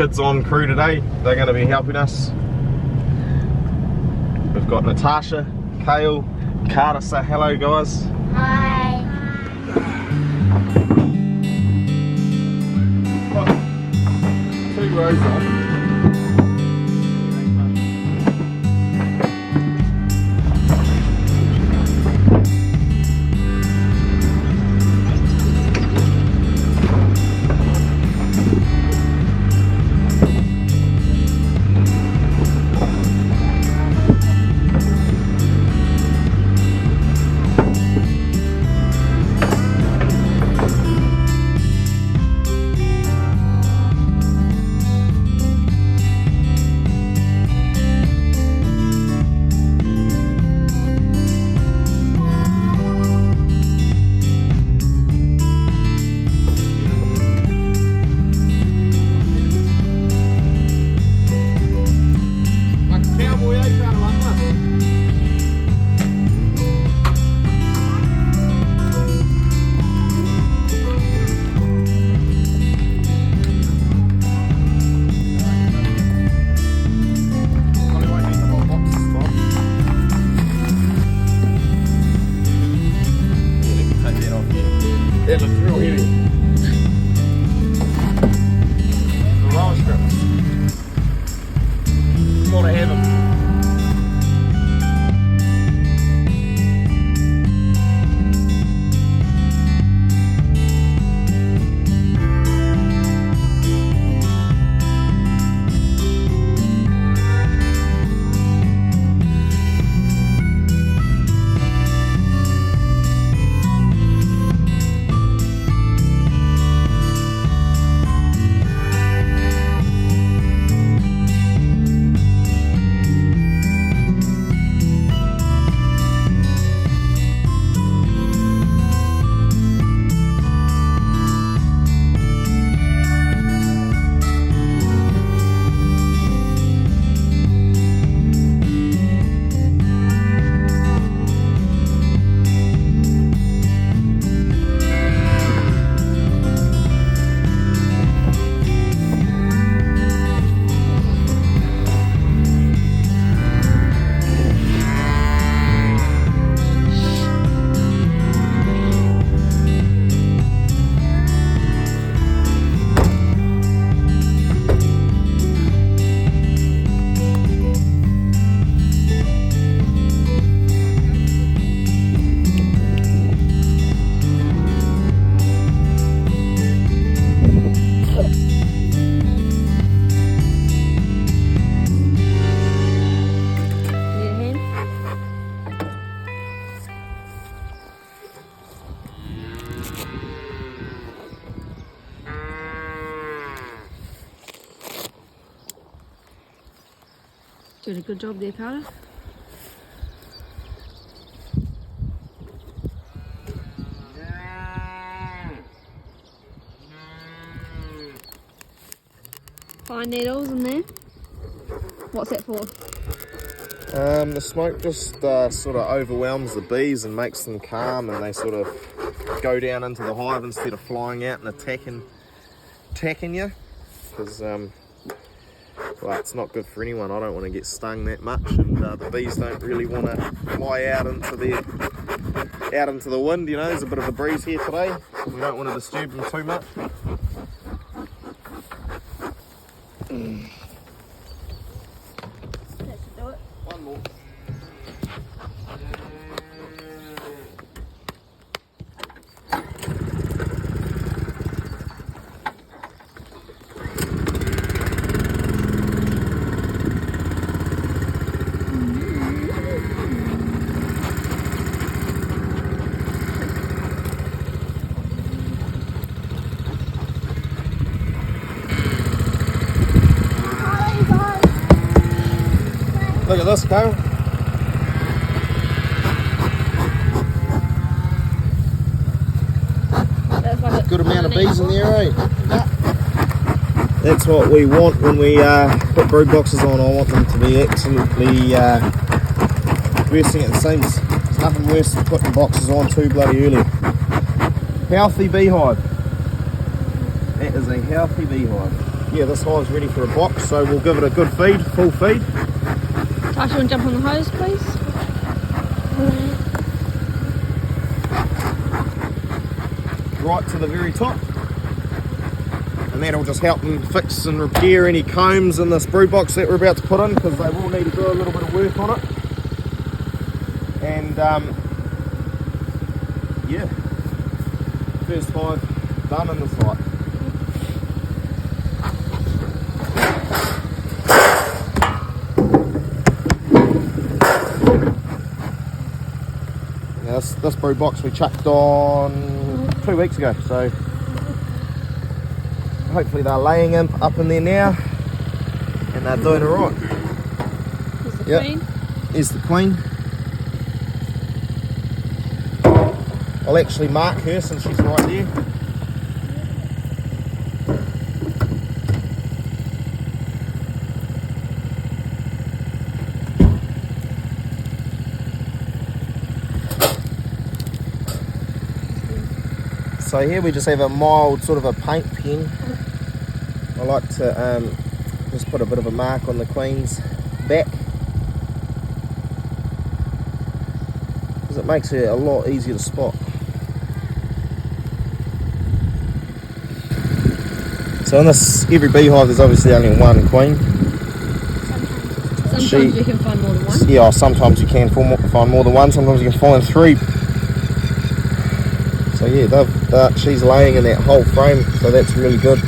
Kids on crew today, they're going to be helping us. We've got Natasha, Kale, Carter. Say hello, guys. Hi. Got 2 rows off. It looks real heavy. The roller strips. More to have them. Did a good job there, Carter. Pine needles in there. What's that for? The smoke just sort of overwhelms the bees and makes them calm, and they sort of go down into the hive instead of flying out and attacking you. Because well, it's not good for anyone. I don't want to get stung that much, and the bees don't really want to fly out into the wind. You know, there's a bit of a breeze here today. We don't want to disturb them too much. One more. Look at this, Kyle. Good amount of bees in there, eh? Yep. That's what we want when we put brood boxes on. I want them to be absolutely bursting at the seams. There's nothing worse than putting boxes on too bloody early. Healthy beehive. That is a healthy beehive. yeah, this hive's ready for a box, so we'll give it a good feed, full feed. Tasha, want to jump on the hose, please? Right to the very top. And that'll just help them fix and repair any combs in this brood box that we're about to put in, because they will need to do a little bit of work on it. And yeah, first hive done in the site. Now this brood box we chucked on 2 weeks ago, so hopefully they're laying up in there now and they're doing alright. Here's the Yep. queen. Here's the queen. I'll actually mark her since she's right there. So here we just have a mild sort of a paint pen. I like to just put a bit of a mark on the queen's back, because it makes her a lot easier to spot. So in this, every beehive there's obviously only one queen. Sometimes you can find more than one. Yeah, sometimes you can find more than one, sometimes you can find 3. So yeah, she's laying in that whole frame, so that's really good.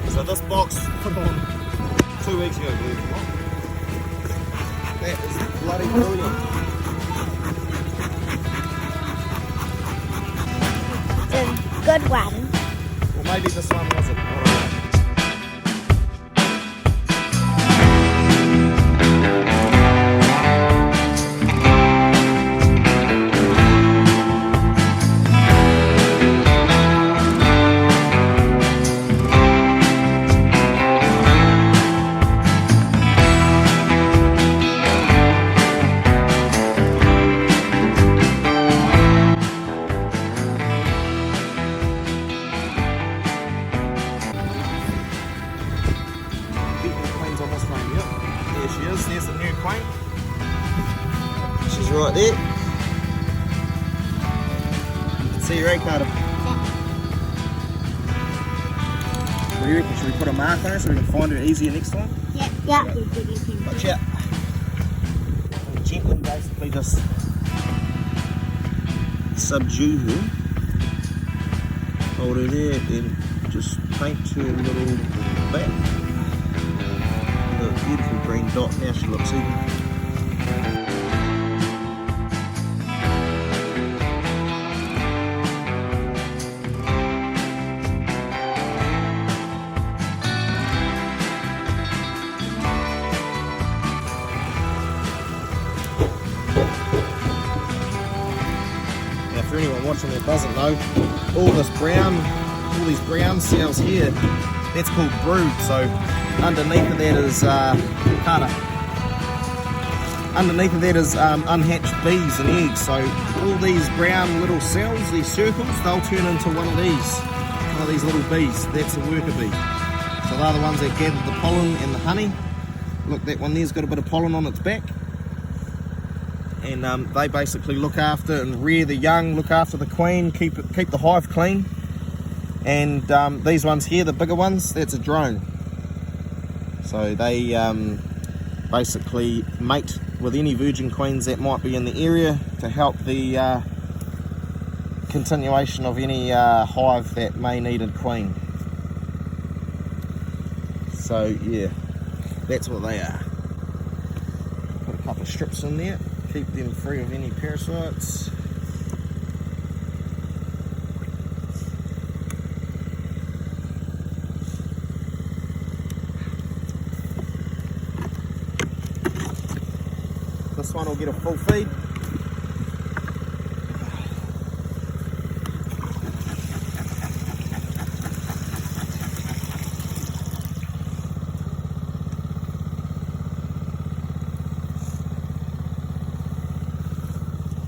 So this box put on 2 weeks ago, believe it or not. That is bloody brilliant. It's a good one. Well, maybe this one wasn't. I don't know. On this one, yep. There she is, there's the new queen. She's right there. You can see her, eh, Carter? What do you reckon? Should we put a mark on her so we can find her easier next time? Yeah. Watch out. And gently, basically just subdue her. Hold her there, then just paint her little back. Beautiful green dot. Now she looks even. For anyone watching that doesn't know, all these brown cells here, that's called brood. So underneath of that is unhatched bees and eggs. So all these brown little cells, these circles, they'll turn into one of these little bees. That's a worker bee. So they're the ones that gather the pollen and the honey. Look, that one there's got a bit of pollen on its back. And they basically look after and rear the young, look after the queen, keep the hive clean. And these ones here, the bigger ones, that's a drone. So they basically mate with any virgin queens that might be in the area to help the continuation of any hive that may need a queen. So yeah, that's what they are. Put a couple of strips in there. Keep them free of any parasites. This one will get a full feed.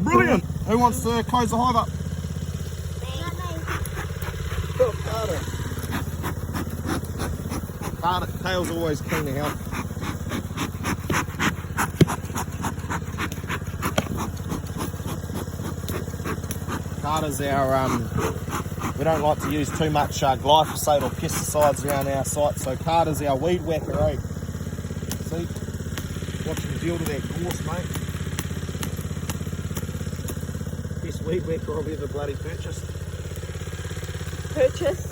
Brilliant! Who wants to close the hive up? Carter. Tail's always keen to help. Carter's our, we don't like to use too much glyphosate or pesticides around our site, so Carter's our weed whacker, eh? See? Watch him deal with that gorse, mate. Best weed whacker I've ever bloody purchased. Purchase?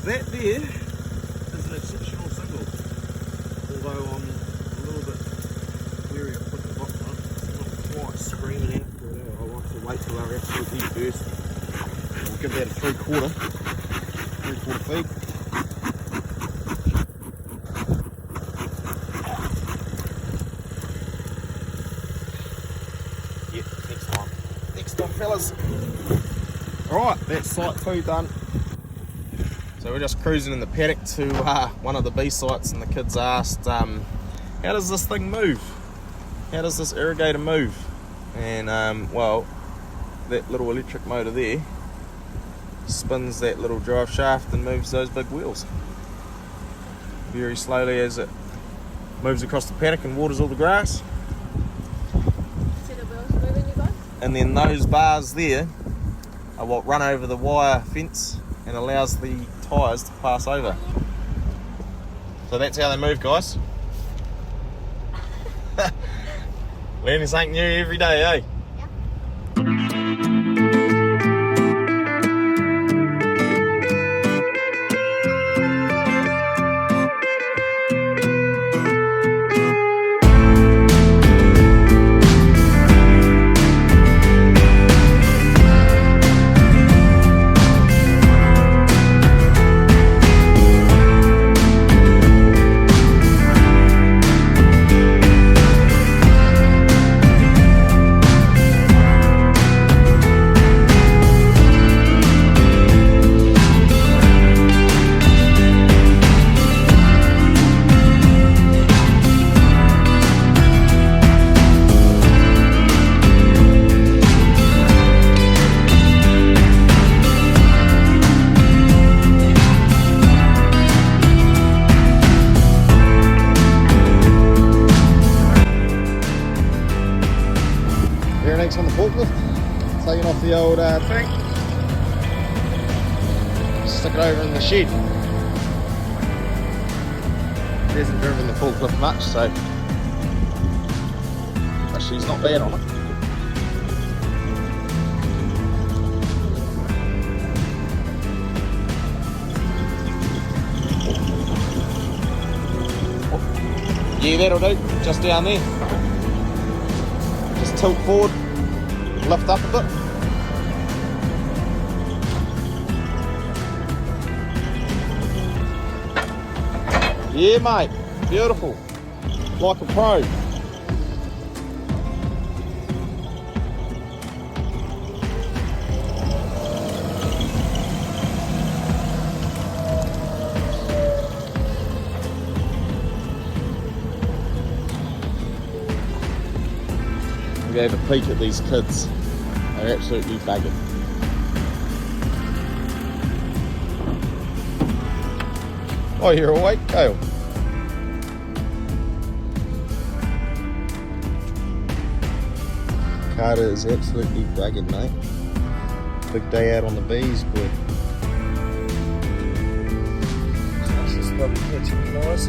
That there is an exceptional single, although I'm a little bit wary of putting the box on. It's not quite screaming out for it. I like to wait till they're absolutely burst. We'll give that a three-quarter feed. Yep, next time fellas. Alright, that's site 2 done. So we're just cruising in the paddock to one of the bee sites, and the kids asked, how does this thing move? How does this irrigator move? And well, that little electric motor there spins that little drive shaft and moves those big wheels very slowly as it moves across the paddock and waters all the grass. See the wheels moving, you guys? And then those bars there are what run over the wire fence and allows the tyres to pass over. So that's how they move, guys. Learning something new every day, eh? On the forklift, taking off the old thing, stick it over in the shed. It hasn't driven the forklift much, so but she's not bad on it. Yeah, that'll do. Just down there. Just tilt forward, lift up a bit. Yeah, mate. Beautiful. Like a pro. We have a peek at these kids. They're absolutely buggered. Oh, you're awake, Kale? Carter is absolutely buggered, mate. Big day out on the bees, boy. She's probably catching flies.